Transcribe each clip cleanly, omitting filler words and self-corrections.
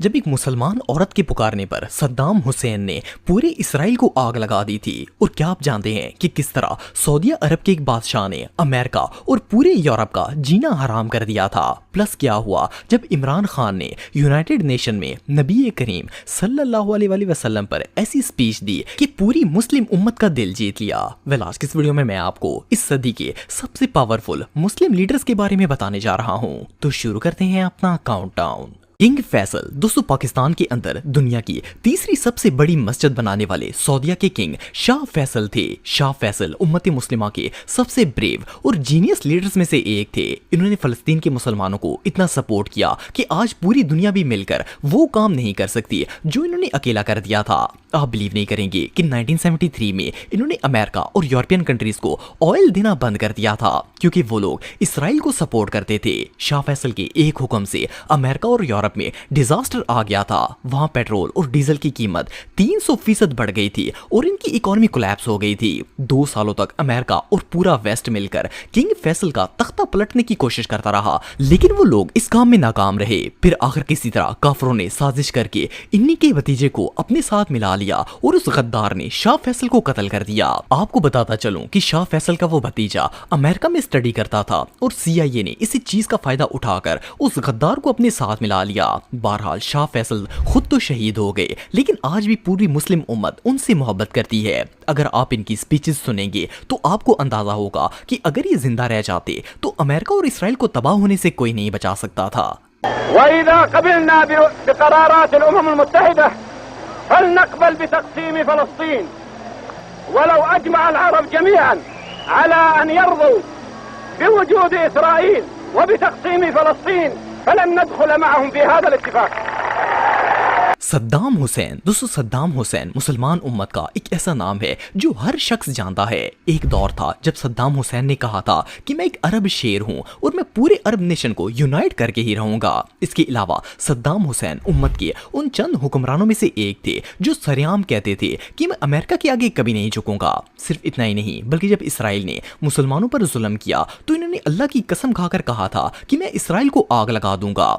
जब एक मुसलमान औरत के पुकारने पर सद्दाम हुसैन ने पूरे इसराइल को आग लगा दी थी। और क्या आप जानते हैं कि किस तरह सऊदी अरब के एक बादशाह ने अमेरिका और पूरे यूरोप का जीना हराम कर दिया था। प्लस क्या हुआ जब इमरान खान ने यूनाइटेड नेशन में नबी करीम सल्लल्लाहु अलैहि वसल्लम पर ऐसी स्पीच दी कि पूरी मुस्लिम उम्मत का दिल जीत लिया। वेल, आज की इस वीडियो में मैं आपको इस सदी के सबसे पावरफुल मुस्लिम लीडर्स के बारे में बताने जा रहा हूँ। तो शुरू करते हैं अपना काउंटडाउन। किंग फैसल दोस्तों पाकिस्तान के अंदर दुनिया की तीसरी सबसे बड़ी मस्जिद बनाने वाले सऊदीया के किंग शाह फैसल थे। शाह फैसल उम्मत मुस्लिमा के सबसे ब्रेव और जीनियस लीडर्स में से एक थे। इन्होंने फलस्तीन के मुसलमानों को इतना सपोर्ट किया कि आज पूरी दुनिया भी मिलकर वो काम नहीं कर सकती जो इन्होंने अकेला कर दिया था। आप बिलीव नहीं करेंगे कि 1973 में इन्होंने अमेरिका और यूरोपियन कंट्रीज को ऑयल देना बंद कर दिया था क्योंकि वो लोग इसराइल को सपोर्ट करते थे। शाह फैसल के एक हुक्म से अमेरिका और यूरोप में डिजास्टर आ गया था। वहां पेट्रोल और डीजल की कीमत 300% बढ़ गई थी और इनकी इकोनॉमी कोलैप्स हो गई थी। 2 सालों तक अमेरिका और पूरा वेस्ट मिलकर किंग फैसल का तख्ता पलटने की कोशिश करता रहा, लेकिन वो लोग इस काम में नाकाम रहे। फिर आखिर किसी तरह काफरों ने साजिश करके इन्हीं के भतीजे को अपने साथ मिला लिया और उस गद्दार ने शाह फैसल को कत्ल कर दिया। आपको बताता चलूं कि शाह फैसल का वो भतीजा अमेरिका में स्टडी करता था और CIA ने इसी चीज का फायदा उठाकर उस गद्दार को अपने साथ मिला लिया। बहरहाल शाह फैसल खुद तो शहीद हो गए, लेकिन आज भी पूरी मुस्लिम उम्मत उनसे मोहब्बत करती है। अगर आप इनकी स्पीचेस सुनेंगे तो आपको अंदाजा होगा कि अगर ये जिंदा रह जाते तो अमेरिका और इसराइल को तबाह होने से कोई नहीं बचा सकता था। वइज़ा क़बिलना बिक़रारात अल-उमम अल-मुत्तहिदा फलनक़बल बितक़सीम फ़लस्तीन वलौ अजमअ अल-अरब जमीअन अला अन यरज़ू बिवजूद इसराईल व बितक़सीम फ़लस्तीन फलन नदख़ुल मअहुम फ़ी हाज़ा अल-इत्तिफ़ाक़। सद्दाम हुसैन दोस्तों, सद्दाम हुसैन मुसलमान उम्मत का एक ऐसा नाम है जो हर शख्स जानता है। एक दौर था जब सद्दाम हुसैन ने कहा था कि मैं एक अरब शेर हूं और मैं पूरे अरब नेशन को यूनाइट करके ही रहूंगा। इसके अलावा सद्दाम हुसैन उम्मत के उन चंद हुक्मरानों में से एक थे जो सरेआम कहते थे कि मैं अमेरिका के आगे कभी नहीं झुकूंगा। सिर्फ इतना ही नहीं, बल्कि जब इसराइल ने मुसलमानों पर जुल्म किया तो इन्होंने अल्लाह की कसम खाकर कहा था कि मैं इसराइल को आग लगा दूंगा।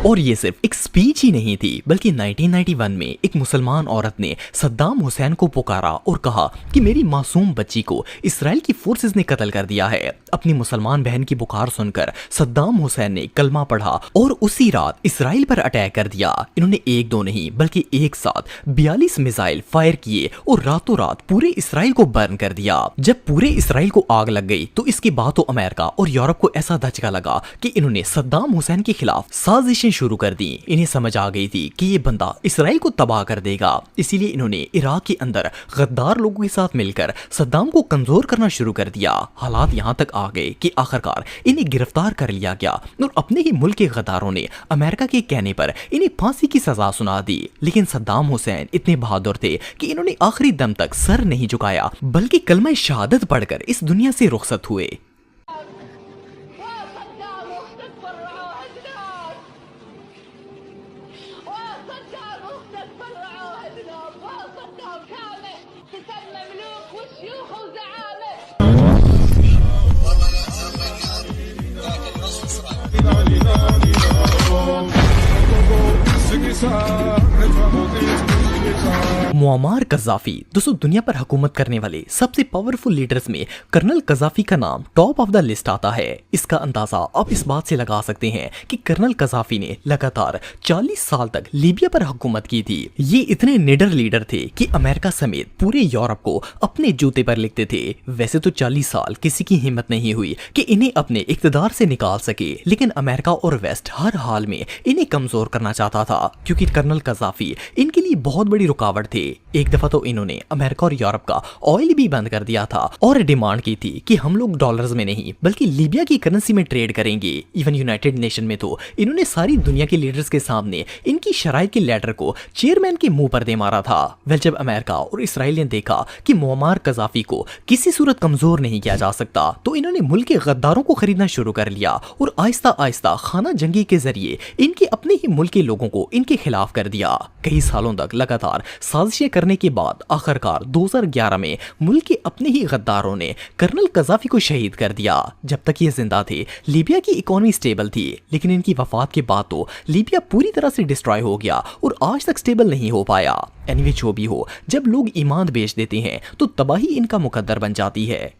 और ये सिर्फ एक स्पीच ही नहीं थी, बल्कि 1991 में एक मुसलमान औरत ने सद्दाम हुसैन को पुकारा और कहा कि मेरी मासूम बच्ची को इसराइल की फोर्सेस ने कत्ल कर दिया है। अपनी मुसलमान बहन की पुकार सुनकर सद्दाम हुसैन ने कलमा पढ़ा और उसी रात इसराइल पर अटैक कर दिया। इन्होंने एक दो नहीं बल्कि एक साथ 42 मिसाइल फायर किए और रातों रात पूरे इसराइल को बर्न कर दिया। जब पूरे इसराइल को आग लग गई तो इसके बाद तो अमेरिका और यूरोप को ऐसा धचका लगा कि इन्होंने सद्दाम हुसैन के खिलाफ साजिशें शुरू कर दी। इन्हें समझ आ गई थी कि ये बंदा इसराइल को तबाह कर देगा, इसीलिए इन्होंने इराक के अंदर गद्दार लोगों के साथ मिलकर सद्दाम को कमजोर करना शुरू कर दिया। हालात यहाँ तक आ गए कि आखिरकार इन्हें गिरफ्तार कर लिया गया और अपने ही मुल्क के गद्दारों ने अमेरिका के कहने पर इन्हें फांसी की सजा सुना दी। लेकिन सद्दाम हुसैन इतने बहादुर थे कि इन्होंने आखिरी दम तक सर नहीं झुकाया, बल्कि कलमा शहादत पढ़कर इस दुनिया से रुखसत हुए। मुअम्मर कज़ाफ़ी दोस्तों, दुनिया पर हुकूमत करने वाले सबसे पावरफुल लीडर्स में कर्नल कज़ाफ़ी का नाम टॉप ऑफ द लिस्ट आता है। इसका अंदाजा आप इस बात से लगा सकते हैं कि कर्नल कज़ाफ़ी ने लगातार 40 साल तक लीबिया पर हुकूमत की थी। ये इतने निडर लीडर थे कि अमेरिका समेत पूरे यूरोप को अपने जूते पर लिखते थे। वैसे तो 40 साल किसी की हिम्मत नहीं हुई कि इन्हें अपने इक़्तिदार से निकाल सके, लेकिन अमेरिका और वेस्ट हर हाल में इन्हें कमजोर करना चाहता था क्योंकि कर्नल कज़ाफ़ी इनके लिए बहुत बड़ी रुकावट थे। एक दफा तो इन्होंने अमेरिका और यूरोप का ऑयल भी बंद कर दिया था और डिमांड की थी कि हम लोग डॉलर्स में नहीं बल्कि लीबिया की करेंसी में ट्रेड करेंगे। इवन यूनाइटेड नेशन में तो इन्होंने सारी दुनिया के लीडर्स के सामने इनकी शराइ के लेटर को चेयरमैन के मुंह पर दे मारा था। वेल, जब अमेरिका और इसराइल ने देखा कि मुअम्मर कज़ाफ़ी को किसी सूरत कमजोर नहीं किया जा सकता तो इन्होंने मुल्क के गद्दारों को खरीदना शुरू कर लिया और आहिस्ता आहिस्ता खाना जंगी के जरिए इनके अपने ही मुल्क के लोगों को इनके खिलाफ कर दिया। कई सालों तक लगातार साजिशें करने के बाद आखिरकार 2011 में मुल्क के अपने ही गद्दारों ने कर्नल कज़ाफी को शहीद कर दिया। जब तक ये जिंदा थे लीबिया की इकोनॉमी स्टेबल थी, लेकिन इनकी वफात के बाद तो लीबिया पूरी तरह से डिस्ट्रॉय हो गया और आज तक स्टेबल नहीं हो पाया। एनीवे जो भी हो, जब लोग ईमान बेच देते हैं तो तबाही इनका मुकद्दर बन जाती है।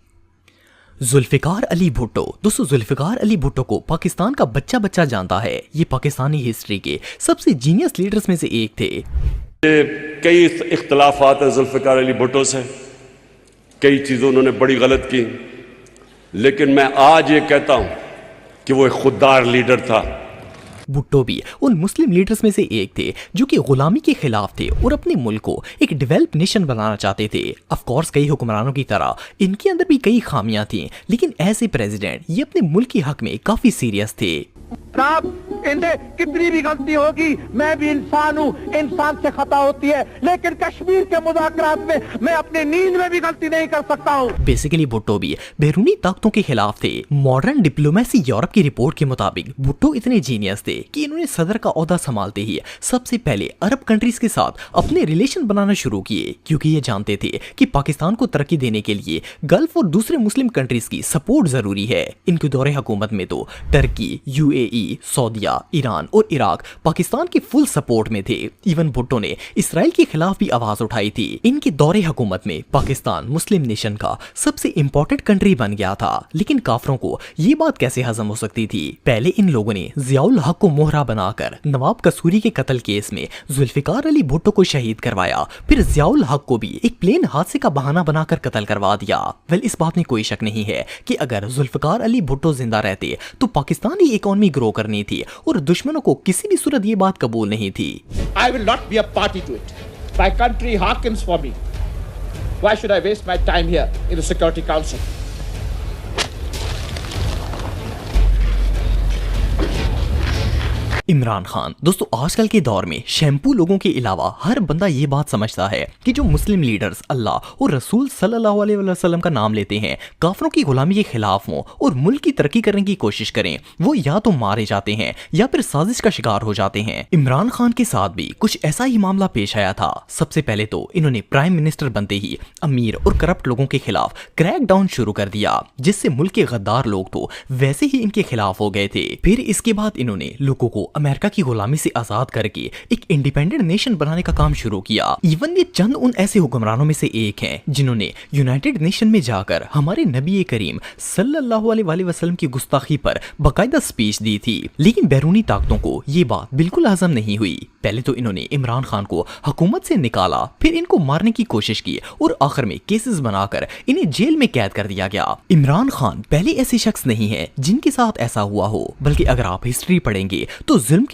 जुल्फिकार अली भुट्टो। दोस्तों, जुल्फिकार अली भुट्टो को पाकिस्तान का बच्चा बच्चा जानता है। ये पाकिस्तानी हिस्ट्री के सबसे जीनियस लीडर्स में से एक थे। कई इख्तलाफात हैं जुल्फिकार अली भुट्टो से, कई चीज़ें उन्होंने बड़ी गलत की, लेकिन मैं आज ये कहता हूं कि वो एक खुददार लीडर था। भुट्टो भी उन मुस्लिम लीडर्स में से एक थे जो कि गुलामी के खिलाफ थे और अपने मुल्क को एक डेवलप्ड नेशन बनाना चाहते थे। ऑफ कोर्स कई हुक्मरानों की तरह इनके अंदर भी कई खामियां थीं, लेकिन ऐसे प्रेसिडेंट ये अपने मुल्क के हक में काफी सीरियस थे। इनसे कितनी भी गलती होगी, मैं भी इंसान हूँ, इंसान से खता होती है, लेकिन कश्मीर के मुज़ाकरात में मैं अपनी नींद में भी गलती नहीं कर सकता हूँ। बेसिकली भुट्टो भी बैरूनी ताकतों के खिलाफ थे। मॉडर्न डिप्लोमेसी यूरोप की रिपोर्ट के मुताबिक भुट्टो इतने जीनियस थे कि इन्होंने सदर का ओहदा संभालते ही सबसे पहले अरब कंट्रीज के साथ अपने रिलेशन बनाना शुरू किए, क्योंकि ये जानते थे कि पाकिस्तान को तरक्की देने के लिए गल्फ और दूसरे मुस्लिम कंट्रीज की सपोर्ट जरूरी है। इनके दौरे हुकूमत में तो टर्की, यूएई, सऊदीया, ईरान और इराक पाकिस्तान के फुल सपोर्ट में थे। इवन भुट्टो ने इसराइल के खिलाफ भी आवाज उठाई थी। इनके दौरे हुकूमत में पाकिस्तान मुस्लिम नेशन का सबसे इंपॉर्टेंट कंट्री बन गया था। लेकिन काफरों को ये बात कैसे हजम हो सकती थी? पहले इन लोगों ने जियाउल हक को मोहरा बनाकर नवाब कसूरी के कत्ल केस में जुल्फिकार अली भुट्टो को शहीद करवाया। फिर जियाउल हक को भी एक प्लेन हादसे का बहाना बनाकर कत्ल करवा दिया। वेल, इस बात में कोई शक नहीं है कि अगर जुल्फिकार अली भुट्टो जिंदा रहते तो पाकिस्तानी इकोनॉमी ग्रो करनी थी और दुश्मनों को किसी भी सूरत ये बात कबूल नहीं थी। I will not be a party to it. My country hearkens for me. Why should I waste my time here in the Security Council? Imran Khan. दोस्तों, आजकल के दौर में शैम्पू लोगों के अलावा हर बंदा ये बात समझता है कि जो मुस्लिम लीडर्स अल्लाह और रसूल सल्लल्लाहु अलैहि वसल्लम का नाम लेते हैं, काफरों की गुलामी के खिलाफ हों और मुल्क की तरक्की करने की कोशिश करें, वो या तो मारे जाते हैं या फिर साजिश का शिकार हो जाते हैं। इमरान खान के साथ भी कुछ ऐसा ही मामला पेश आया था। सबसे पहले तो इन्होंने प्राइम मिनिस्टर बनते ही अमीर और करप्ट लोगों के खिलाफ क्रैक डाउन शुरू कर दिया, जिससे मुल्क के गद्दार लोग तो वैसे ही इनके खिलाफ हो गए थे। फिर इसके बाद इन्होंने लोगों को अमेरिका की गुलामी से आजाद करके एक इंडिपेंडेंट नेशन बनाने का काम शुरू किया। इवन ये चंद उन ऐसे हुक्मरानों में से एक हैं जिन्होंने यूनाइटेड नेशन में जाकर हमारे नबी करीम सल्लल्लाहु अलैहि वसल्लम की गुस्ताखी पर बाकायदा स्पीच दी थी। लेकिन बैरूनी ताकतों को ये बात बिल्कुल हजम नहीं हुई। पहले तो इन्होंने इमरान खान को हुकूमत से निकाला, फिर इनको मारने की कोशिश की और आखिर में केसेस बनाकर इन्हें जेल में कैद कर दिया गया। इमरान खान पहले ऐसे शख्स नहीं है जिनके साथ ऐसा हुआ हो, बल्कि अगर आप हिस्ट्री पढ़ेंगे तो जुल्म